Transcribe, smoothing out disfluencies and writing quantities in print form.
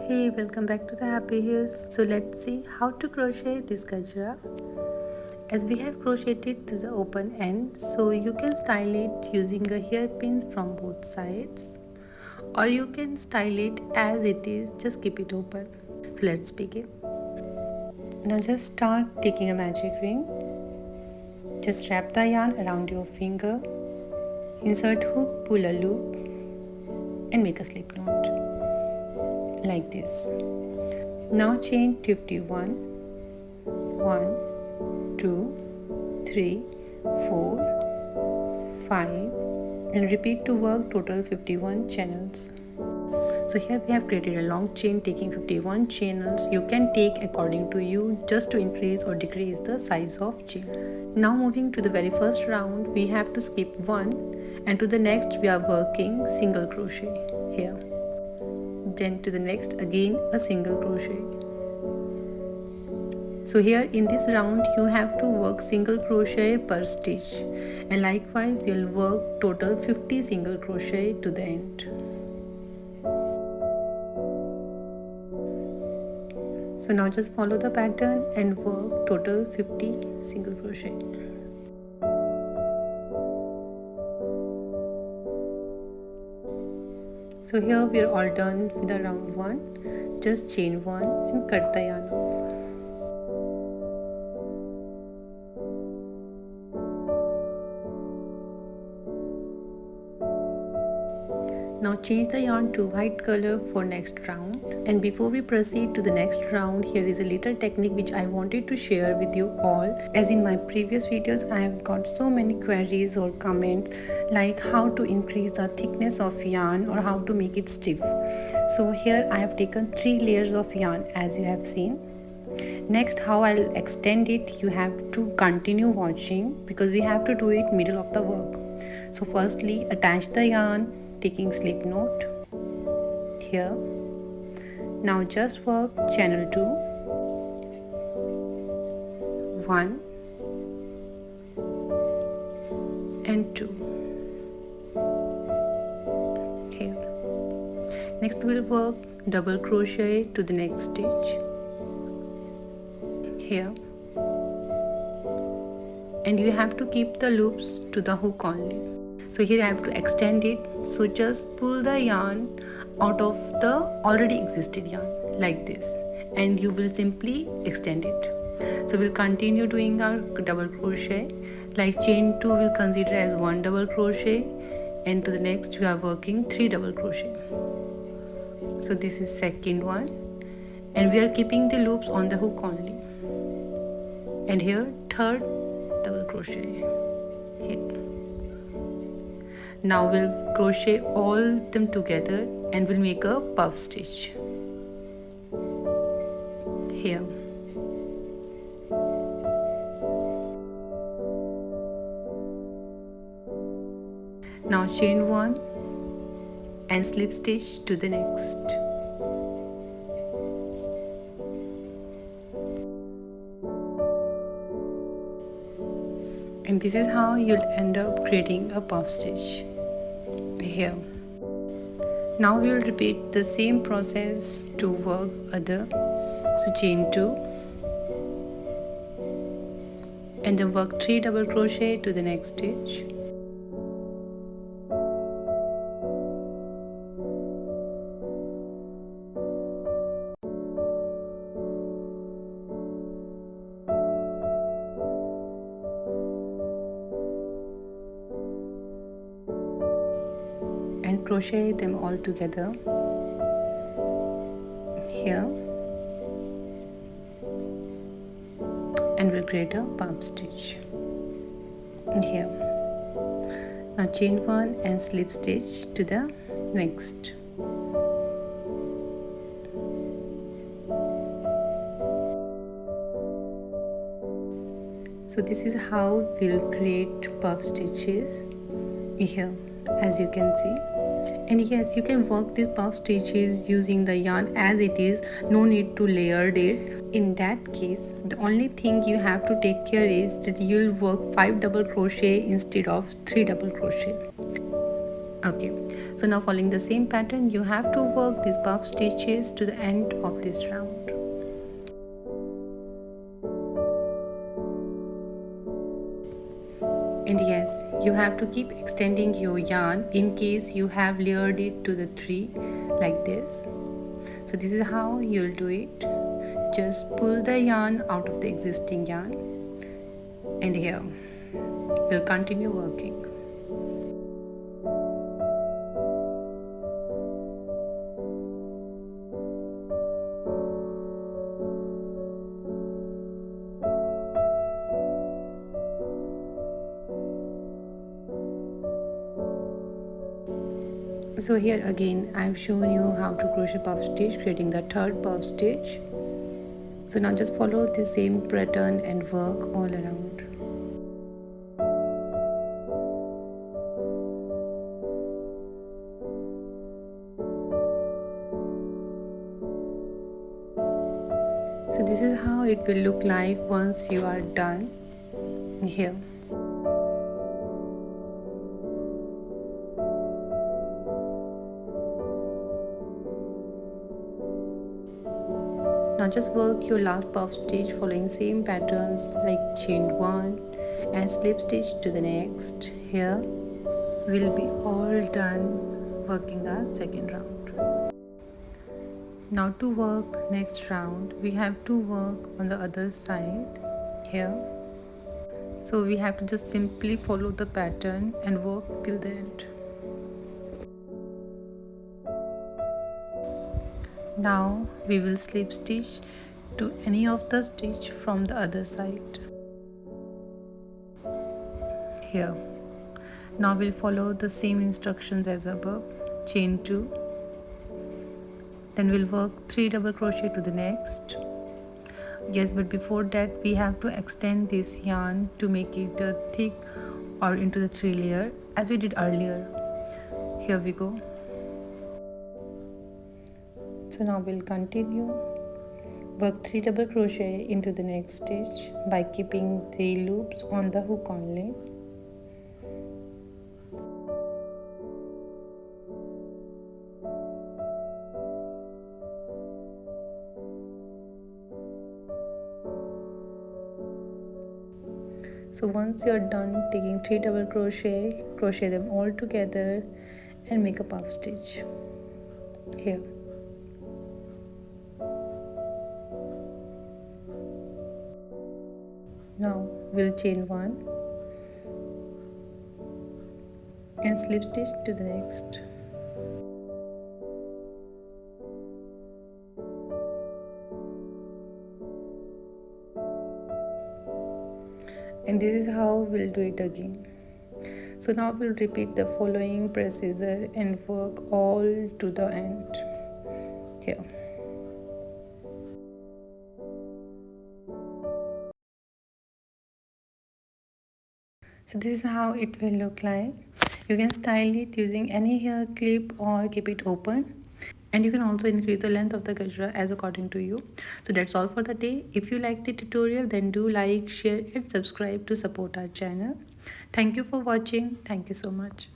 Hey, welcome back to the Happy Heels. So let's see how to crochet this gajra. As we have crocheted to the open end, so you can style it using a hairpins from both sides, or you can style it as it is, just keep it open. So let's begin. Now just start taking a magic ring. Just wrap the yarn around your finger, insert hook, pull a loop and make a slip knot like this. Now chain 51, 1, 2, 3, 4, 5 and repeat to work total 51 channels. So here we have created a long chain taking 51 channels. You can take according to you just to increase or decrease the size of chain. Now moving to the very first round, we have to skip one and to the next we are working single crochet here. Then to the next again a single crochet. So here in this round you have to work single crochet per stitch and likewise you'll work total 50 single crochet to the end. So now just follow the pattern and work total 50 single crochet. So here we are all done with the round 1. Just chain 1 and cut the yarn off. Now change the yarn to white color for next round. And before we proceed to the next round, here is a little technique which I wanted to share with you all. As in my previous videos, I have got so many queries or comments like how to increase the thickness of yarn or how to make it stiff. So here I have taken 3 layers of yarn as you have seen. Next, how I'll extend it, you have to continue watching because we have to do it middle of the work. So firstly, attach the yarn taking slip knot here. Now just work channel 2, 1 and 2 here. Next we'll work double crochet to the next stitch here, and you have to keep the loops to the hook only. So here I have to extend it, so just pull the yarn out of the already existed yarn like this and you will simply extend it. So we'll continue doing our double crochet, like chain 2 we'll consider as 1 double crochet and to the next we are working 3 double crochet. So this is second one and we are keeping the loops on the hook only, and here third double crochet here. Now we'll crochet all them together and we'll make a puff stitch here. Now chain 1 and slip stitch to the next. And this is how you'll end up creating a puff stitch here. Now we will repeat the same process to work other. So chain 2 and then work 3 double crochet to the next stitch. And crochet them all together here, and we'll create a puff stitch here. Now chain 1 and slip stitch to the next. So this is how we'll create puff stitches here, as you can see. And yes, you can work these puff stitches using the yarn as it is, no need to layer it. In that case, the only thing you have to take care is that you'll work 5 double crochet instead of 3 double crochet. Okay, so now following the same pattern, you have to work these puff stitches to the end of this round. And yes, you have to keep extending your yarn in case you have layered it to the tree like this. So this is how you'll do it. Just pull the yarn out of the existing yarn, and here we'll continue working. So here again I've shown you how to crochet puff stitch, creating the third puff stitch. So now just follow the same pattern and work all around. So this is how it will look like once you are done here. Now just work your last puff stitch following same patterns like chain 1 and slip stitch to the next. Here we'll be all done working our second round. Now to work next round, we have to work on the other side here. So we have to just simply follow the pattern and work till the end. Now we will slip stitch to any of the stitch from the other side. Here. Now we'll follow the same instructions as above. Chain 2. Then we'll work 3 double crochet to the next. Yes, but before that we have to extend this yarn to make it thick or into the 3 layer as we did earlier. Here we go. So now we'll continue. Work 3 double crochet into the next stitch by keeping the loops on the hook only. So once you're done taking 3 double crochet, crochet them all together and make a puff stitch here. Now we'll chain 1 and slip stitch to the next. And this is how we'll do it again. So now we'll repeat the following, press scissor and work all to the end here. So this is how it will look like. You can style it using any hair clip or keep it open. And you can also increase the length of the gajra as according to you. So that's all for the day. If you like the tutorial, then do like, share and subscribe to support our channel. Thank you for watching. Thank you so much.